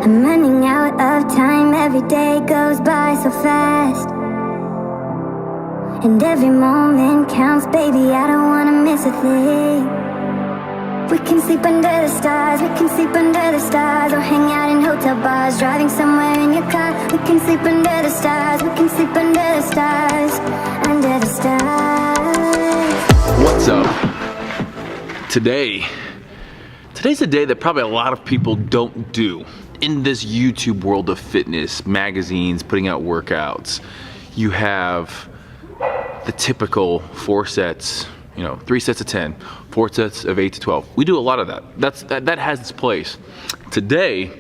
I'm running out of time, every day goes by so fast. And every moment counts, baby, I don't wanna miss a thing. We can sleep under the stars, we can sleep under the stars, or hang out in hotel bars, driving somewhere in your car. We can sleep under the stars, we can sleep under the stars, under the stars. What's up? Today's a day that probably a lot of people don't do. In this YouTube world of fitness, magazines, putting out workouts, you have the typical 4 sets, 3 sets of 10, 4 sets of 8 to 12. We do a lot of that. That has its place. Today,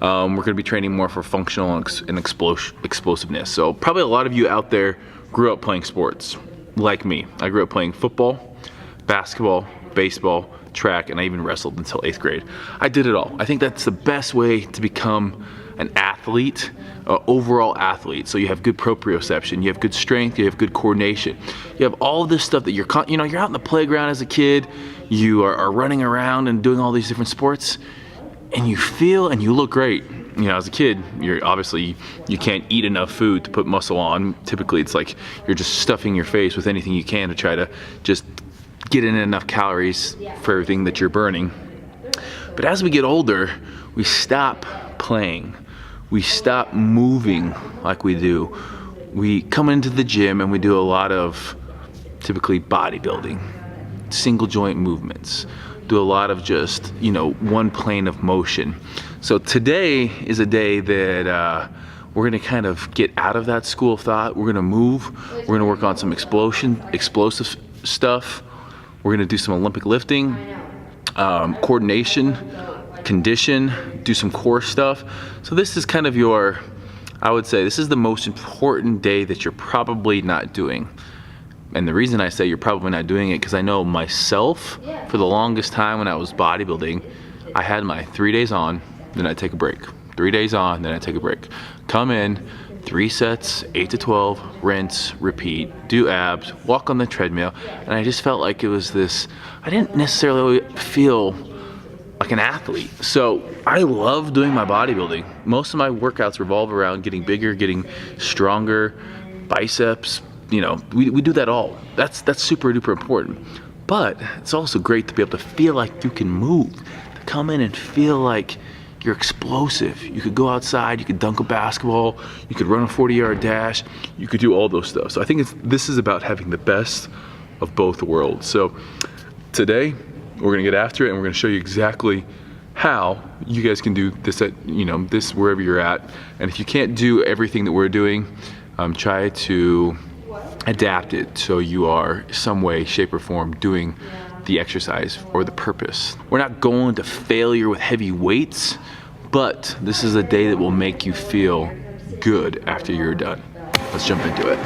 we're going to be training more for functional and explosiveness. So probably a lot of you out there grew up playing sports, like me. I grew up playing football, basketball, baseball, track, and I even wrestled until 8th grade. I did it all. I think that's the best way to become an athlete, overall athlete. So you have good proprioception, you have good strength, you have good coordination. You have all of this stuff that you're out in the playground as a kid, you are running around and doing all these different sports, and you feel and you look great. As a kid, you can't eat enough food to put muscle on. Typically, it's like you're just stuffing your face with anything you can to try to just get in enough calories for everything that you're burning. But as we get older, we stop playing. We stop moving like we do. We come into the gym and we do a lot of typically bodybuilding, single joint movements, do a lot of just, one plane of motion. So today is a day that we're gonna kind of get out of that school of thought. We're gonna move, we're gonna work on some explosive stuff. We're gonna do some Olympic lifting, coordination, condition, do some core stuff. So this is kind of I would say this is the most important day that you're probably not doing. And the reason I say you're probably not doing it, because I know myself, for the longest time when I was bodybuilding, I had my 3 days on, then I'd take a break. 3 days on, then I'd take a break. Come in, 3 sets, 8 to 12, rinse, repeat, do abs, walk on the treadmill, and I just felt like it was this, I didn't necessarily feel like an athlete. So I love doing my bodybuilding. Most of my workouts revolve around getting bigger, getting stronger, biceps, we do that all. That's super duper important. But it's also great to be able to feel like you can move, to come in and feel like you're explosive. You could go outside, you could dunk a basketball, you could run a 40-yard dash, you could do all those stuff. So I think this is about having the best of both worlds. So today, we're gonna get after it and we're gonna show you exactly how you guys can do this at, this wherever you're at. And if you can't do everything that we're doing, try to adapt it so you are some way, shape, or form doing the exercise or the purpose. We're not going to failure with heavy weights, but this is a day that will make you feel good after you're done. Let's jump into it.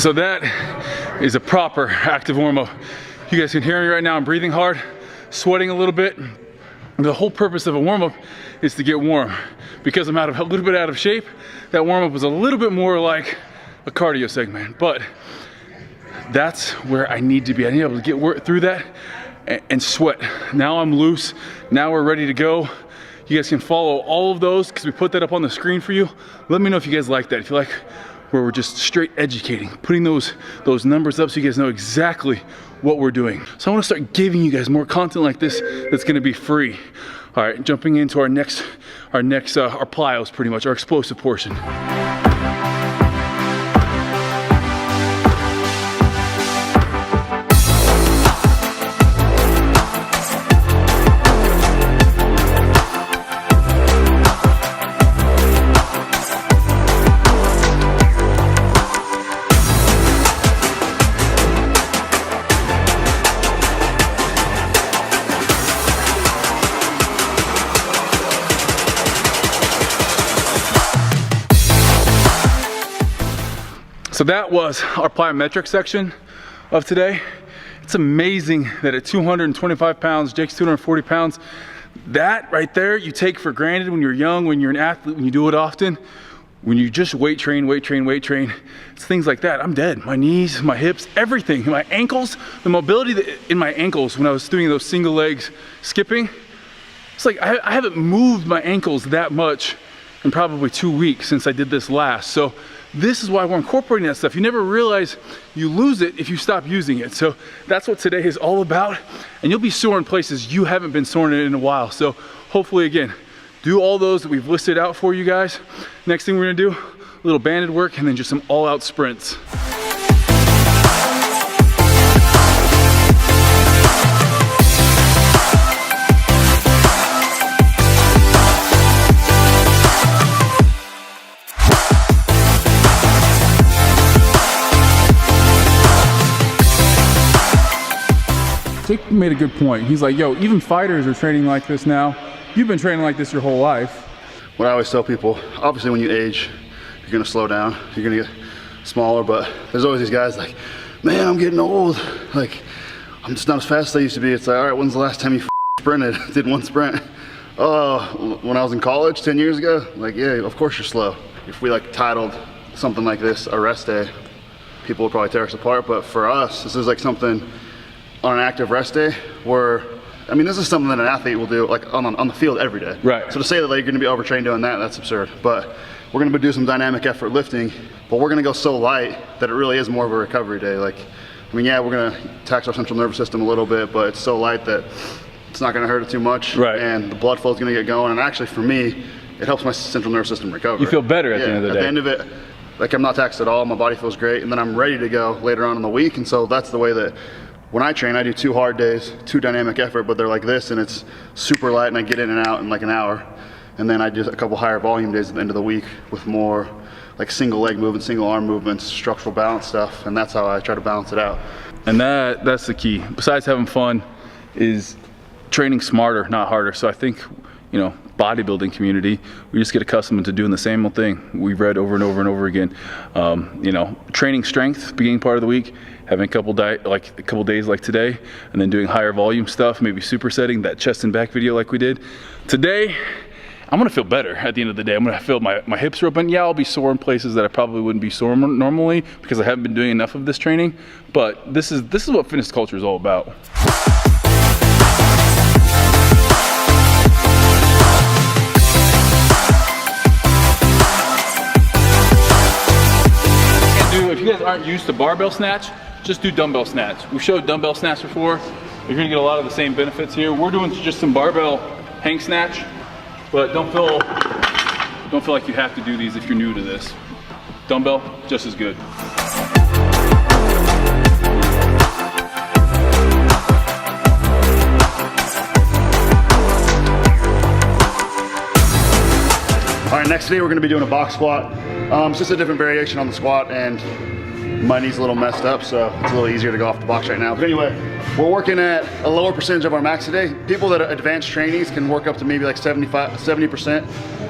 So that is a proper active warm-up. You guys can hear me right now, I'm breathing hard, sweating a little bit. The whole purpose of a warm-up is to get warm. Because I'm a little bit out of shape, that warm-up was a little bit more like a cardio segment, but that's where I need to be. I need to be able to get through that and sweat. Now I'm loose, now we're ready to go. You guys can follow all of those because we put that up on the screen for you. Let me know if you guys like that. If you like where we're just straight educating, putting those numbers up so you guys know exactly what we're doing. So I want to start giving you guys more content like this that's going to be free. All right, jumping into our plyos, pretty much our explosive portion. So that was our plyometric section of today. It's amazing that at 225 pounds, Jake's 240 pounds, that right there you take for granted when you're young, when you're an athlete, when you do it often. When you just weight train, it's things like that. I'm dead. My knees, my hips, everything. My ankles, the mobility in my ankles when I was doing those single legs skipping, it's like I haven't moved my ankles that much in probably 2 weeks since I did this last. So this is why we're incorporating that stuff. You never realize you lose it if you stop using it. So that's what today is all about. And you'll be sore in places you haven't been sore in a while. So hopefully, again, do all those that we've listed out for you guys. Next thing we're gonna do, a little banded work and then just some all-out sprints. Jake made a good point. He's like, yo, even fighters are training like this now. You've been training like this your whole life. What I always tell people, obviously when you age, you're gonna slow down, you're gonna get smaller, but there's always these guys like, man, I'm getting old. Like, I'm just not as fast as I used to be. It's like, all right, when's the last time you sprinted? Did one sprint? Oh, when I was in college 10 years ago? Like, yeah, of course you're slow. If we like titled something like this a rest day, people would probably tear us apart, but for us, this is like something on an active rest day where, I mean, this is something that an athlete will do like on the field every day. Right. So to say that like, you're gonna be overtrained doing that, that's absurd. But we're gonna do some dynamic effort lifting, but we're gonna go so light that it really is more of a recovery day. Like, I mean, yeah, we're gonna tax our central nervous system a little bit, but it's so light that it's not gonna hurt it too much. Right. And the blood flow is gonna get going. And actually for me, it helps my central nervous system recover. You feel better at the end of the day. At the end of it, like I'm not taxed at all, my body feels great, and then I'm ready to go later on in the week. And so that's the way that when I train, I do 2 hard days, 2 dynamic effort, but they're like this, and it's super light, and I get in and out in like an hour. And then I do a couple higher volume days at the end of the week with more like single leg movements, single arm movements, structural balance stuff, and that's how I try to balance it out. And that's the key. Besides having fun, is training smarter, not harder. So I think, you know, bodybuilding community, we just get accustomed to doing the same old thing we've read over and over and over again. You know, training strength beginning part of the week, having a couple days like today, and then doing higher volume stuff, maybe supersetting that chest and back video like we did today. I'm gonna feel better at the end of the day. I'm gonna feel my hips are open. Yeah, I'll be sore in places that I probably wouldn't be sore normally because I haven't been doing enough of this training. But this is what fitness culture is all about. If you guys aren't used to barbell snatch, just do dumbbell snatch. We've showed dumbbell snatch before. You're gonna get a lot of the same benefits here. We're doing just some barbell hang snatch, but don't feel like you have to do these if you're new to this. Dumbbell, just as good. All right, next today we're gonna be doing a box squat. It's just a different variation on the squat, and my knee's a little messed up, so it's a little easier to go off the box right now. But anyway, we're working at a lower percentage of our max today. People that are advanced trainees can work up to maybe like 70%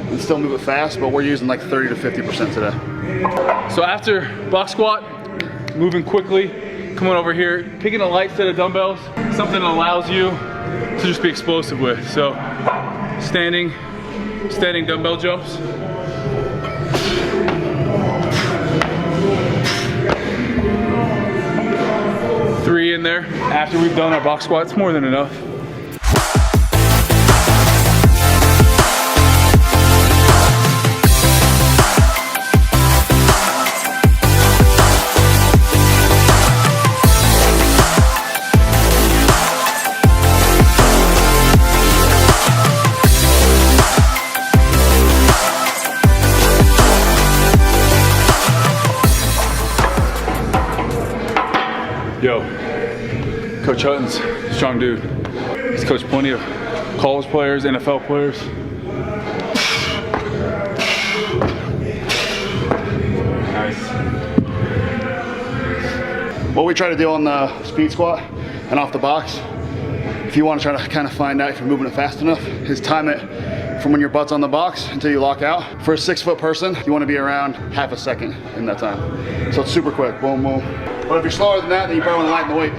and still move it fast, but we're using like 30 to 50% today. So after box squat, moving quickly, coming over here, picking a light set of dumbbells, something that allows you to just be explosive with. So standing dumbbell jumps. Three in there. After we've done our box squats, more than enough. Yo, Coach Hutton's a strong dude. He's coached plenty of college players, NFL players. Nice. What we try to do on the speed squat and off the box, if you want to try to kind of find out if you're moving it fast enough, is time it from when your butt's on the box until you lock out. For a 6-foot person, you want to be around half a second in that time. So it's super quick, boom, boom. But if you're slower than that, then you probably want to lighten the weight.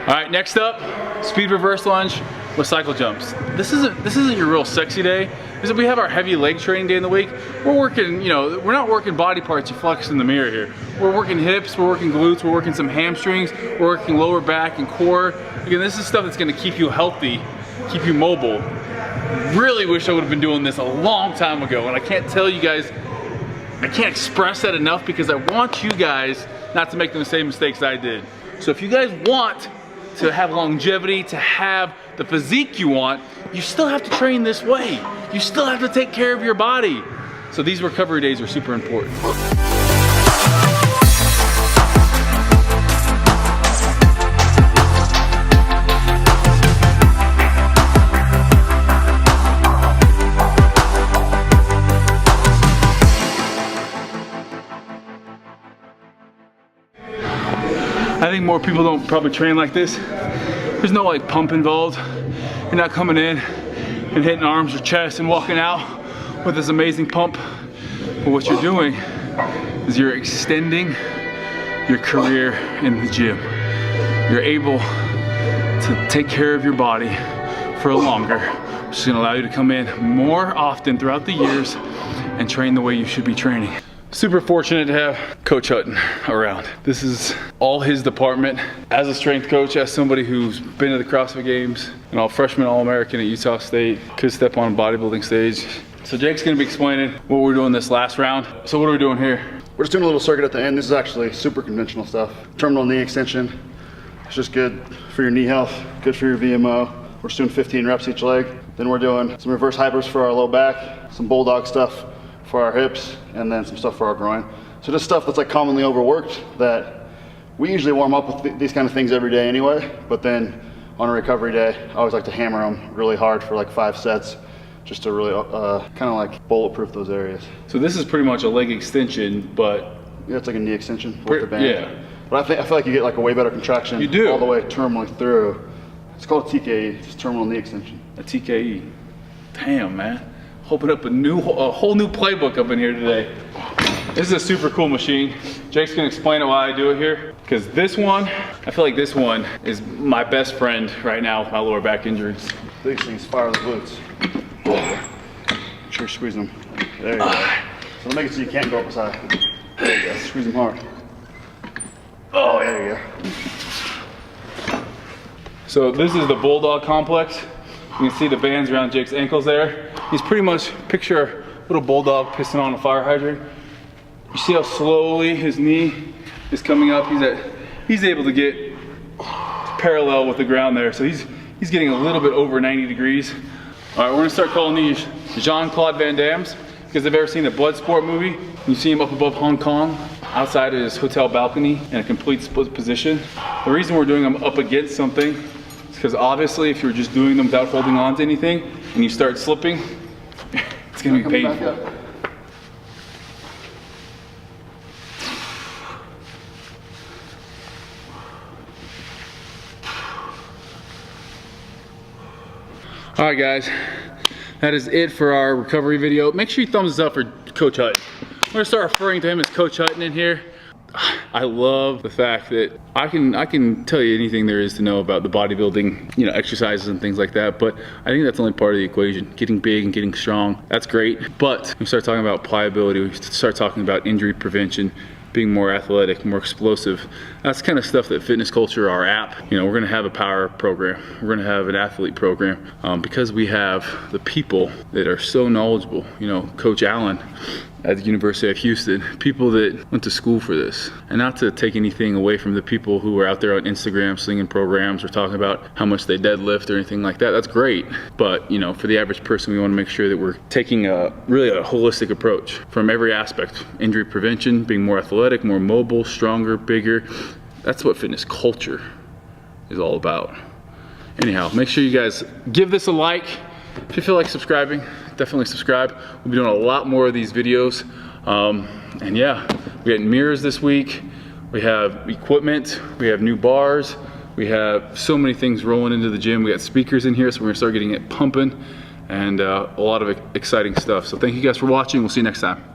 All right, next up, speed reverse lunge with cycle jumps. This isn't your real sexy day. We have our heavy leg training day in the week. We're working, you know, we're not working body parts you flex in the mirror here. We're working hips, we're working glutes, we're working some hamstrings, we're working lower back and core. Again, this is stuff that's gonna keep you healthy, keep you mobile. Really wish I would have been doing this a long time ago, and I can't tell you guys, I can't express that enough because I want you guys not to make the same mistakes I did. So if you guys want to have longevity, to have the physique you want, you still have to train this way. You still have to take care of your body. So these recovery days are super important. I think more people don't probably train like this. There's no like pump involved. You're not coming in and hitting arms or chest and walking out with this amazing pump. But what you're doing is you're extending your career in the gym. You're able to take care of your body for longer, which is gonna allow you to come in more often throughout the years and train the way you should be training. Super fortunate to have Coach Hutton around. This is all his department. As a strength coach, as somebody who's been to the CrossFit Games, an all-freshman All-American at Utah State, could step on a bodybuilding stage. So Jake's gonna be explaining what we're doing this last round. So what are we doing here? We're just doing a little circuit at the end. This is actually super conventional stuff. Terminal knee extension. It's just good for your knee health, good for your VMO. We're just doing 15 reps each leg. Then we're doing some reverse hypers for our low back, some bulldog stuff for our hips, and then some stuff for our groin. So just stuff that's like commonly overworked that we usually warm up with these kind of things every day anyway, but then on a recovery day, I always like to hammer them really hard for like 5 sets just to really kind of like bulletproof those areas. So this is pretty much a leg extension, but yeah, it's like a knee extension with the band. Yeah. But I feel like you get like a way better contraction. You do. All the way terminally through. It's called a TKE, it's terminal knee extension. A TKE. Damn, man. Open up a whole new playbook up in here today. This is a super cool machine. Jake's gonna explain it why I do it here. Because this one, I feel like this one is my best friend right now with my lower back injuries. These things fire the glutes. Make sure you squeeze them. There you go. So they'll make it so you can't go up the side. There you go, squeeze them hard. Oh, there you go. So this is the Bulldog complex. You can see the bands around Jake's ankles there. He's pretty much, picture a little bulldog pissing on a fire hydrant. You see how slowly his knee is coming up. He's able to get parallel with the ground there. So he's getting a little bit over 90 degrees. All right, we're gonna start calling these Jean-Claude Van Damme's, because if you've ever seen the Bloodsport movie, you see him up above Hong Kong, outside of his hotel balcony in a complete split position. The reason we're doing them up against something is because obviously if you're just doing them without holding on to anything and you start slipping, it's gonna be painful. All right, guys, that is it for our recovery video. Make sure you thumbs up for Coach Hutton. I'm gonna start referring to him as Coach Hutton in here. I love the fact that I can tell you anything there is to know about the bodybuilding, you know, exercises and things like that, but I think that's only part of the equation. Getting big and getting strong, that's great. But we start talking about pliability, we start talking about injury prevention, being more athletic, more explosive. That's kind of stuff that Fitness Culture, our app, you know, we're gonna have a power program. We're gonna have an athlete program because we have the people that are so knowledgeable. You know, Coach Allen at the University of Houston, people that went to school for this. And not to take anything away from the people who are out there on Instagram slinging programs or talking about how much they deadlift or anything like that. That's great. But, you know, for the average person, we want to make sure that we're taking really a holistic approach from every aspect. Injury prevention, being more athletic, more mobile, stronger, bigger. That's what Fitness Culture is all about. Anyhow, make sure you guys give this a like. If you feel like subscribing, definitely subscribe. We'll be doing a lot more of these videos. And yeah, we got mirrors this week. We have equipment. We have new bars. We have so many things rolling into the gym. We got speakers in here, so we're gonna start getting it pumping, and a lot of exciting stuff. So thank you guys for watching. We'll see you next time.